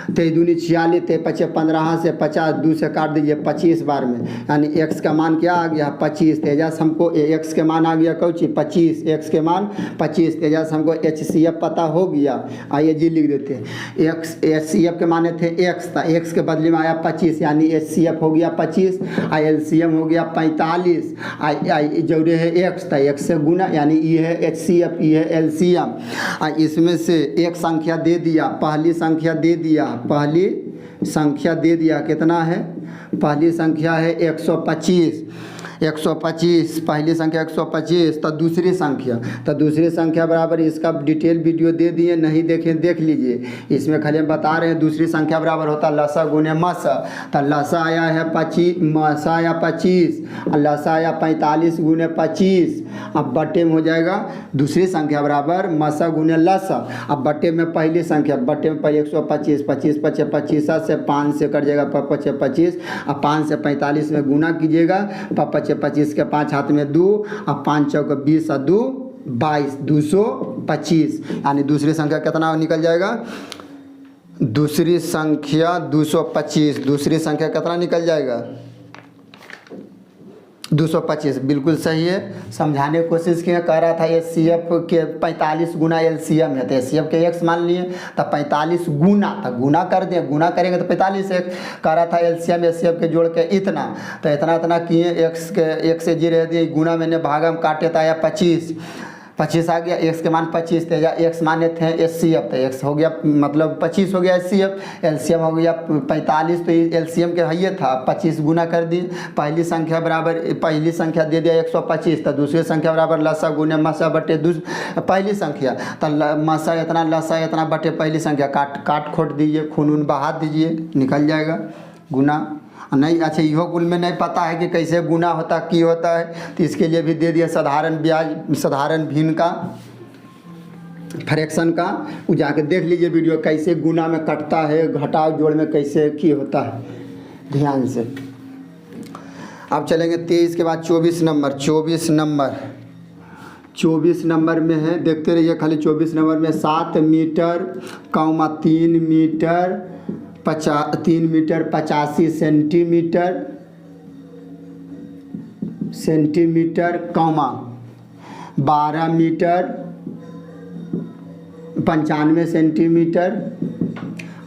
A: तेईस दूनी 46, ते 15 से 50 2 से काट दीजिए 25 बार में, यानी x का मान क्या आ गया 25, तेजस हमको x के मान आ गया कौची 25, x के मान 25, तेजस हमको एच सी एफ पता हो गया। आइए जी लिख देते हैं, x एच सी एफ के माने थे x था, x के बदले में आया 25, यानी एच सी एफ हो गया 25, आई एल सी एम हो गया 45, आई जोड़े है x था, x से गुना, यानी ये है एच सी एफ, ये है एल सी एम। इसमें से एक संख्या दे दिया, पहली संख्या दे दिया, पहली संख्या दे दिया, कितना है? पहली संख्या है 125, 125 पहली संख्या 125, तो दूसरी संख्या बराबर, इसका डिटेल वीडियो दे दिए, नहीं देखें देख लीजिए, इसमें खाली हम बता रहे हैं दूसरी संख्या बराबर होता लसा गुने मसा, तो लसा आया है 25, मसा आया 25, लसा आया 45 गुने 25, अब बट्टे में हो जाएगा दूसरी संख्या बराबर मसा गुने लसा, अब बट्टे में पहली संख्या, बट्टे में पहले 125, 25 पचे 25 से 5 से कट जाएगा, पचे 25, अब 5 से 45 में गुना कीजिएगा, 25 के 5 हाथ में 2, अब 5 चौक 20 और 2 22, 225, यानी दूसरी संख्या कितना निकल जाएगा? दूसरी संख्या 225, दूसरी संख्या कितना निकल जाएगा? 225, बिल्कुल सही है। समझाने की कोशिश किया, कह रहा था एच सी एफ के 45 गुना एल सी एम है, तो एच सी एफ के x मान लिए, तो 45 गुना, तो गुना कर दें, गुना करेंगे तो 45 x, कह रहा था L C M H C F के जोड़ के इतना, तो इतना किए, x से जी रह दिए, गुना मैंने भागा में काटे तो आया 25 आ गया, x के मान 25, तेजा x माने थे एच सी एफ, तो x हो गया मतलब 25 हो गया H C F, L C M हो गया 45, तो एल सी एम के है था 25 गुना कर दिए, पहली संख्या बराबर, पहली संख्या दे दिया 125, तो दूसरी संख्या बराबर लसा गुने मसा बटे पहली संख्या, तो मसा इतना लसा इतना बटे पहली संख्या, काट खोट दीजिए, खून उन बहा दीजिए, निकल जाएगा गुना। नहीं, अच्छा इहो कुल में नहीं पता है कि कैसे गुना होता की होता है, तो इसके लिए भी दे दिया साधारण ब्याज, साधारण भिन्न का, फ्रैक्शन का, वो जाके देख लीजिए वीडियो कैसे गुना में कटता है, घटाव जोड़ में कैसे की होता है, ध्यान से। अब चलेंगे 23 के बाद 24 नंबर में है, देखते रहिए खाली। 24 नंबर में 7 metre, 3 metre 3 metre 85 centimetre, 12 metre 95 centimetre.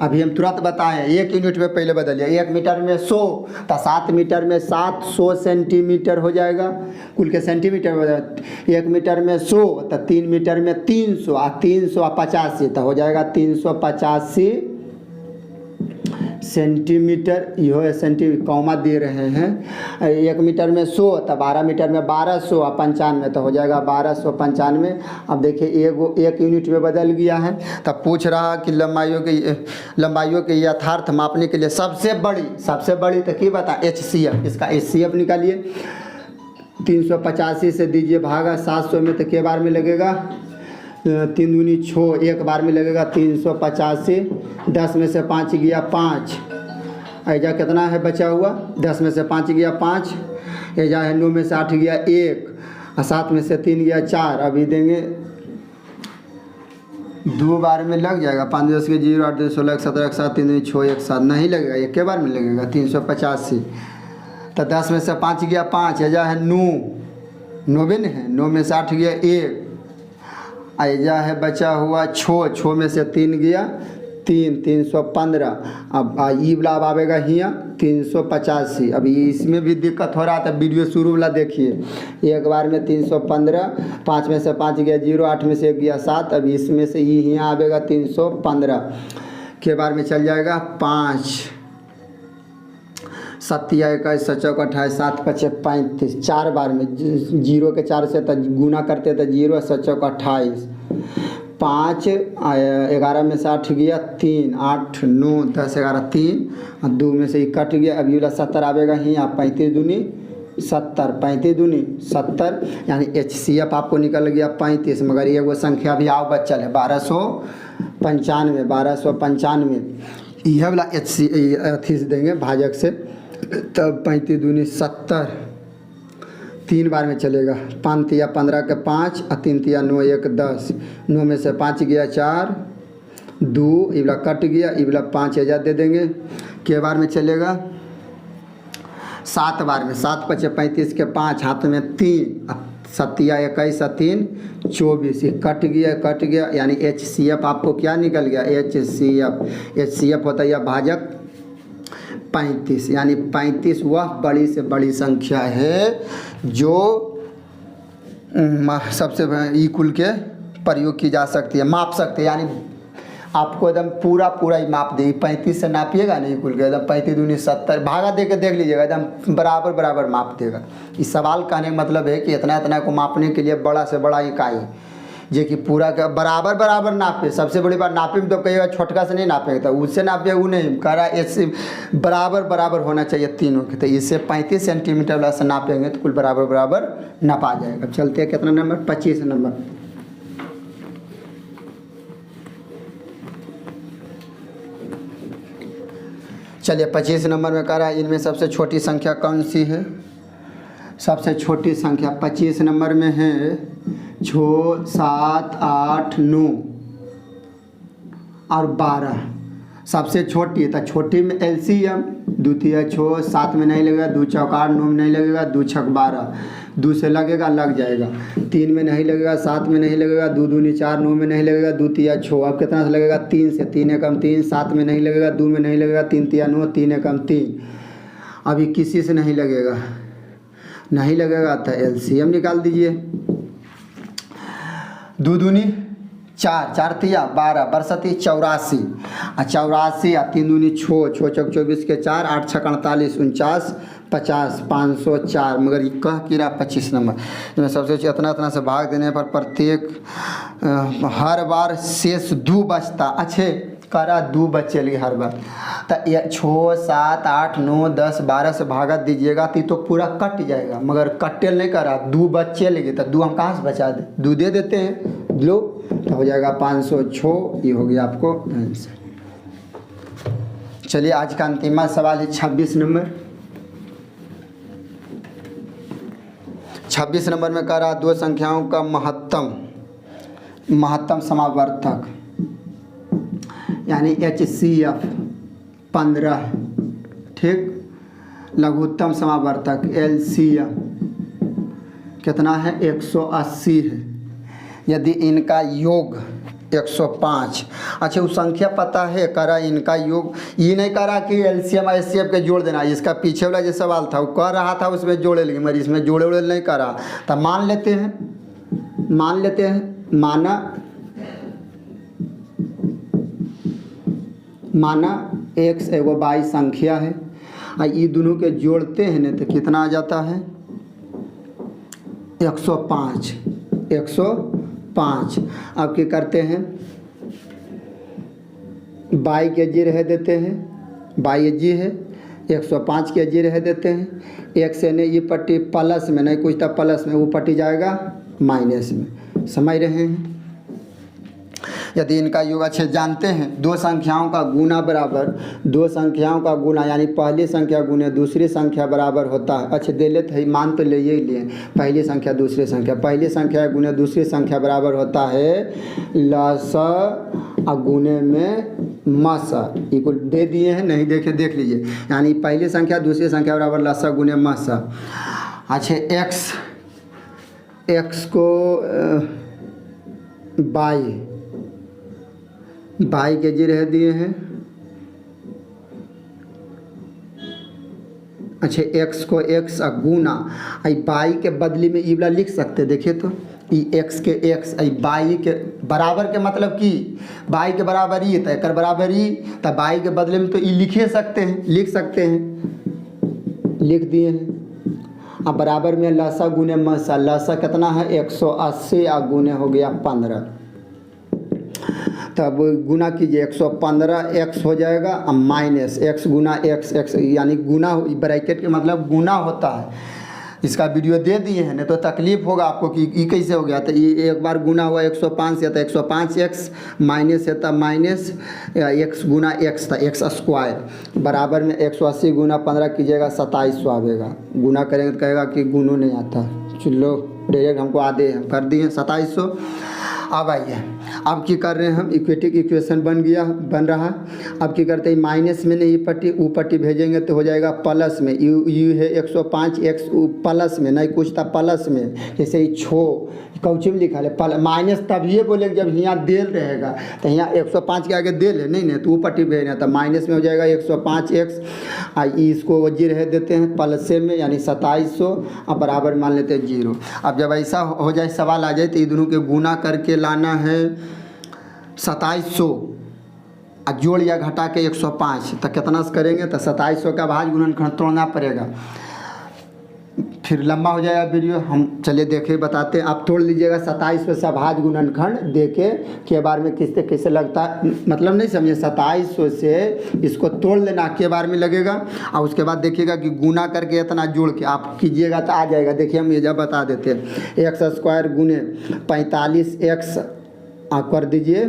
A: अभी हम तुरंत बताएं, 1 यूनिट में पहले बदलिए, 1 मीटर में 100, तो 7 मीटर में 700 सेंटीमीटर हो जाएगा, कुल के सेंटीमीटर हो जाएगा। 1 मीटर में 100, तो 3 मीटर में 300, 385, तो हो जाएगा 385 सेंटीमीटर, यो सेंटीमीटर कौमा दे रहे हैं। 1 मीटर में 100, तो 12 मीटर में 1200 और 95, तो हो जाएगा 1295। अब देखिए 1 यूनिट में बदल गया है। तब पूछ रहा कि लंबाइयों के यथार्थ मापने के लिए सबसे बड़ी तो क्या बता, एच सी एफ, इसका एच सी एफ निकालिए। 385 से दीजिए भागा 700 में, तो के बार में लगेगा 3 दूनी 6, 1 बार में लगेगा 385, 10 में से 5 गया 5, ऐजा कितना है बचा हुआ, 10 में से 5 गया 5, ऐजा है 9 में से 8 गया 1, और 7 में से 3 गया 4। अभी देंगे 2 बार में लग जाएगा, 5 10 के 0 8 2 16 1 17 1 7 3 2 6 1 7 नहीं लगेगा, एक के बार में लगेगा 385। तो 10 में से 5 गया 5, ऐजा है 9, 9 न है, 9 में से 8 गया 1, ऐजा है बचा हुआ 6 में से 3 गया 3, 315। अब ई वाला अब आवेगा हियाँ 385। अब इसमें भी दिक्कत हो रहा था, वीडियो शुरू वाला देखिए। एक बार में 315, 5 में से 5 गया 0, 8 में से 1 गया 7। अब इसमें से ई हियाँ आवेगा 315 के बार में चल जाएगा 5, 7 या 21 7 28 7 5 35, 4 बार में 0 के 4 से तो गुना करते तो 0 7 28, 5 11 में से 8 गया 3, 8 9 10 11 3, और 2 में से ही कट गया। अब ये 70 आवेगा ही, आप 35 दूनी 70, 35 दूनी 70, यानी HCF आपको निकल गया 35। मगर ये वो संख्या भी आओ बच्चल है 1295, 1295 यह वाला अथी से देंगे भाजक से, तब 35 दूनी 70, 3 बार में चलेगा। 5 तिया 15 के 5, और 3 तिया 9 1 10, 9 में से 5 गया 4, 2 इबला कट गया, इबला 5 हजार दे देंगे के बार में चलेगा 7 बार में। 7 5 35 के 5, हाथ में 3, 7 या 21 और 3 24, ये कट गया, यानी HCF आपको क्या निकल गया, HCF होता है भाजक 35, यानी 35 वह बड़ी से बड़ी संख्या है जो सबसे इक्वल के प्रयोग की जा सकती है, माप सकते हैं। यानी आपको एकदम पूरा ही माप देगी, 35 से नापिएगा नहीं इक्वल के, एकदम 35 दूनी 70 भागा दे के देख लीजिएगा, एकदम बराबर माप देगा। इस सवाल कहने का मतलब है कि इतना को मापने के लिए बड़ा से बड़ा इकाई जे कि पूरा का बराबर नापे। सबसे बड़ी बात नापे में तो कई बार छोटका से नहीं नापेगा, तो उससे नापे वो नहीं कह रहा, इससे बराबर होना चाहिए तीनों के। तो इससे 35 सेंटीमीटर वाला से नापेंगे तो कुल बराबर नापा जाएगा। चलते हैं कितना नंबर, 25 नंबर। चलिए 25 नंबर में कह रहा है इनमें सबसे छोटी संख्या कौन सी है। सबसे छोटी संख्या 25 नंबर में है 6 7 8 9 और 12। सबसे छोटी है तो छोटी में LCM, 2 तिया 6, 7 में नहीं लगेगा, 2 चौक 8, 9 में नहीं लगेगा, 2 छक 12, 2 से लगेगा लग जाएगा, 3 में नहीं लगेगा, 7 में नहीं लगेगा, 2 दूनी 4, 9 में नहीं लगेगा, 2 तिया 6। अब कितना से लगेगा, 3 से, 3 एकम 3, 7 में नहीं लगेगा, 2 में नहीं लगेगा, 3 तिया 9, 3 एकम 3। अभी किसी से नहीं लगेगा तो LCM निकाल दीजिए। 2 दूनी 4, 4 तिया 12, बरसती 84, और 84 और 3 दूनी 6, 6 चौक 24 के 4, 8 छक 48, 49, 50, 504। मगर ये कह कि रहा 25 नंबर इसमें सबसे इतना से भाग देने पर प्रत्येक हर बार शेष 2 बचता। अच्छे करा 2 बचे लगे हर बार, तो 6 7 8 9 10 12 से भागा दीजिएगा तो पूरा कट जाएगा, मगर कटे नहीं करा 2 बच्चे लगे तो 2 हम कहाँ से बचा दे, 2 दे देते हैं लो, तो हो जाएगा 506। ये हो गया आपको आंसर। चलिए आज का अंतिम सवाल है 26 नंबर। 26 नंबर में कह रहा 2 संख्याओं का महत्तम समावर्तक यानी HCF 15, ठीक। लघुत्तम समावर्तक LCM कितना है, 180 है। यदि इनका योग 105। अच्छा उस संख्या पता है, करा इनका योग, ये नहीं करा कि LCM और HCF के जोड़ देना। इसका पीछे वाला जो सवाल था वो कह रहा था उसमें जोड़े लगे, मगर इसमें जोड़े नहीं करा। तो मान लेते हैं माना x एगो बाई संख्या है, और ये दोनों के जोड़ते हैं ना तो कितना आ जाता है, 105। अब क्या करते हैं, बाई के जी रह देते हैं, बाई जी है, 105 के जी रह देते हैं। एक से नहीं ये पट्टी प्लस में नहीं कुछ, तब प्लस में वो पट्टी जाएगा माइनस में, समझ रहे हैं। यदि इनका योग अच्छे जानते हैं, दो संख्याओं का गुना बराबर, दो संख्याओं का गुना यानी पहली संख्या गुने दूसरी संख्या बराबर होता है। अच्छे दे लेते हैं, मान तो ले ही लिए, पहली संख्या दूसरी संख्या, पहली संख्या गुने दूसरी संख्या बराबर होता है लसा गुने में मसा। इक्वल दे दिए हैं, नहीं देखे देख लीजिए, यानी पहली संख्या दूसरी संख्या बराबर लसा गुने मसा। अच्छा एक्स को बाई के जी रह दिए हैं। अच्छा एक्स को एक्स गुना, आई बाई के बदली में ई वाला लिख सकते, देखिए तो ई एक्स के एक्स, आई बाई के बराबर के मतलब कि बाई के बराबर ई तो एक बराबर ई, तो बाई के बदले में तो ई लिखे सकते हैं, लिख सकते हैं, लिख दिए हैं। अब बराबर में लसा गुने मसा, लसा कितना है 180 गुने हो गया 15, तब गुना कीजिए 115 एक्स हो जाएगा, अब माइनस एक्स गुना एक्स, एक्स यानी गुना, ब्रैकेट के मतलब गुना होता है। इसका वीडियो दे दिए हैं, नहीं तो तकलीफ होगा आपको कि ये कैसे हो गया। तो ये एक बार गुना हुआ 105 से, तो 105 एक्स माइनस है, तो माइनस एक्स गुना एक्स था एक्स स्क्वायर बराबर में 180 गुना 15 कीजिएगा 2700 आवेगा। गुना करेंगे तो कहेगा कि गुनो नहीं आता, चलो डायरेक्ट हमको आधे हम कर दिए 2700। अब आइए, अब की कर रहे हैं हम, इक्वेटिक इक्वेशन बन रहा। अब की करते हैं, माइनस में नहीं पट्टी ऊ पट्टी भेजेंगे तो हो जाएगा प्लस में, यू है 105 एक्स प्लस में, नहीं कुछ था प्लस में, जैसे ही छो कौची में लिखा है माइनस, तभी बोलेंगे जब यहाँ देल रहेगा, तो यहाँ 105 के आगे देल है नहीं तो ऊ पट्टी भेजना, तो माइनस में हो जाएगा 105 एक्स, इसको वजी रह देते हैं प्लस में यानी 2700, अब बराबर मान लेते हैं 0। अब जब ऐसा हो जाए सवाल आ जाए तो ये दोनों के गुना करके लाना है 2700 और जोड़ या घटा के 105, तो कितना से करेंगे, तो 2700 का भाज गुणनखंड तोड़ना पड़ेगा, फिर लंबा हो जाएगा वीडियो। हम चलिए देखे बताते हैं, आप तोड़ लीजिएगा 2700 से भाज गुणनखंड देके के बार में किससे कैसे लगता है, मतलब नहीं समझे, 2700 से इसको तोड़ लेना के बार में लगेगा, और उसके बाद देखिएगा कि गुना करके इतना जोड़ के आप कीजिएगा तो आ जाएगा। देखिए हम ये जब बता देते हैं, एक्स स्क्वायर गुने 45 एक्स आप कर दीजिए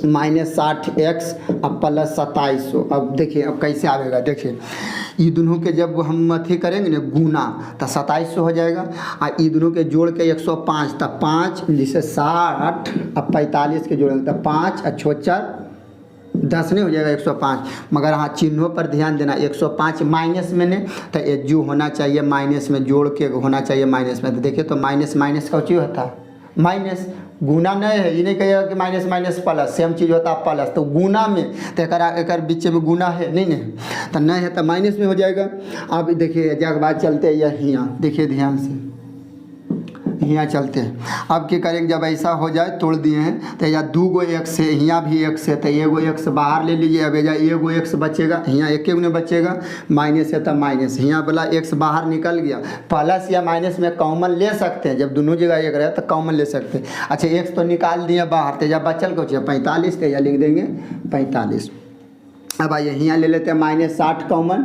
A: माइनस 60 एक्स अब प्लस 2700। अब देखिए अब कैसे आएगा, देखिए ये दोनों के जब हम अथी करेंगे ना गुना तो 2700 हो जाएगा, और ये दोनों के जोड़ के 105, तो 5 जिसे 60 अब 45 के जोड़ेंगे तो 5 अच्छो 4 10 नहीं हो जाएगा 105, मगर हाँ चिन्हों पर ध्यान देना, 105 माइनस में ने तो एजू होना चाहिए माइनस में, जोड़ के होना चाहिए माइनस में। तो देखिए तो माइनस माइनस का चीज़ होता है माइनस, गुना नहीं है, ये नहीं कहिएगा कि माइनस माइनस प्लस सेम चीज़ होता है प्लस, तो गुना में तो एक बीच में गुना है नहीं तो नहीं है तो माइनस में हो जाएगा। अब देखिए जग बात चलते हैं यहाँ, देखिए ध्यान से यहाँ चलते हैं। अब क्या करेंगे, जब ऐसा हो जाए तोड़ दिए हैं तो या 2 एक्स है, यहाँ भी एक्स है, तो एगो एक्स बाहर ले लीजिए, अब एगो एक्स बचेगा, यहाँ एक में बचेगा, माइनस है तो माइनस, यहाँ वाला एक्स बाहर निकल गया, प्लस या माइनस में कॉमन ले सकते हैं, जब दोनों जगह एक रहे तो कॉमन ले सकते हैं। अच्छा एक्स तो निकाल दिया बाहर, तो जब बचल को 45, तो या लिख देंगे 45। अब आइए यहाँ ले लेते हैं माइनस 60 कॉमन।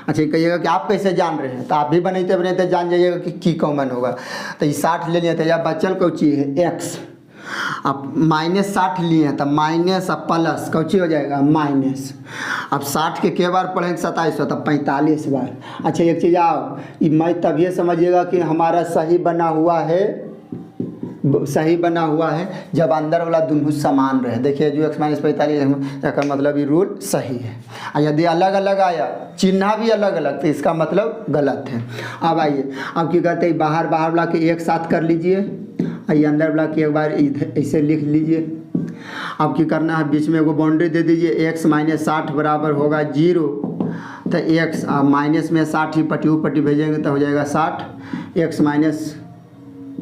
A: अच्छा कहिएगा कि आप कैसे जान रहे हैं, तो आप भी बनाते जान जाइएगा कि कॉमन होगा, तो ये 60 ले लिया, तो या बचल कौची है एक्स, अब माइनस 60 लिए हैं तो माइनस अब प्लस कौची हो जाएगा माइनस। अब 60 के बार पढ़ेंगे 2700 तो 45 बार। अच्छा एक चीज़ आओ, ये मैं तभी समझिएगा कि हमारा सही बना हुआ है जब अंदर वाला दोनों समान रहे। देखिए जो x माइनस 45 का मतलब ये रूल सही है, और यदि अलग अलग आया चिन्ह भी अलग अलग तो इसका मतलब गलत है। अब आइए, अब क्या कहते हैं, बाहर वाला के एक साथ कर लीजिए, ये अंदर वाला के एक बार ऐसे लिख लीजिए। अब क्या करना है, बीच में एगो बाउंड्री दे दीजिए, x माइनस 60 बराबर होगा 0, तो x माइनस में 60 ही पट्टी भेजेंगे तो हो जाएगा 60, x माइनस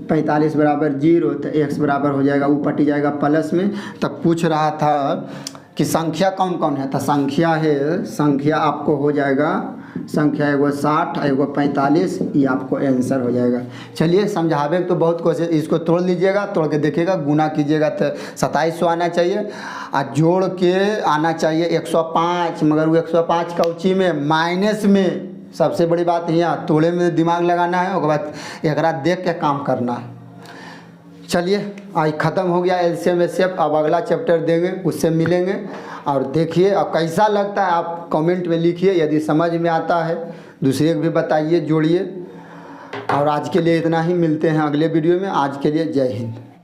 A: 45 बराबर 0, तो x बराबर हो जाएगा, वो पट्टी जाएगा प्लस में। तब पूछ रहा था कि संख्या कौन कौन है, तो संख्या आपको हो जाएगा, संख्या एगो 60 एगो 45, ये आपको आंसर हो जाएगा। चलिए समझावे तो बहुत कोशिश, इसको तोड़ लीजिएगा, तोड़ के देखिएगा, गुना कीजिएगा तो 2700 आना चाहिए, और जोड़ के आना चाहिए 105, मगर वो 105 कौची में माइनस में। सबसे बड़ी बात यहाँ तोड़े में दिमाग लगाना है, उसके बाद एक देख के काम करना है। चलिए आज ख़त्म हो गया एलसीएम एचसीएफ, अब अगला चैप्टर देंगे, उससे मिलेंगे। और देखिए अब कैसा लगता है आप कमेंट में लिखिए, यदि समझ में आता है दूसरे को भी बताइए, जोड़िए। और आज के लिए इतना ही, मिलते हैं अगले वीडियो में। आज के लिए जय हिंद।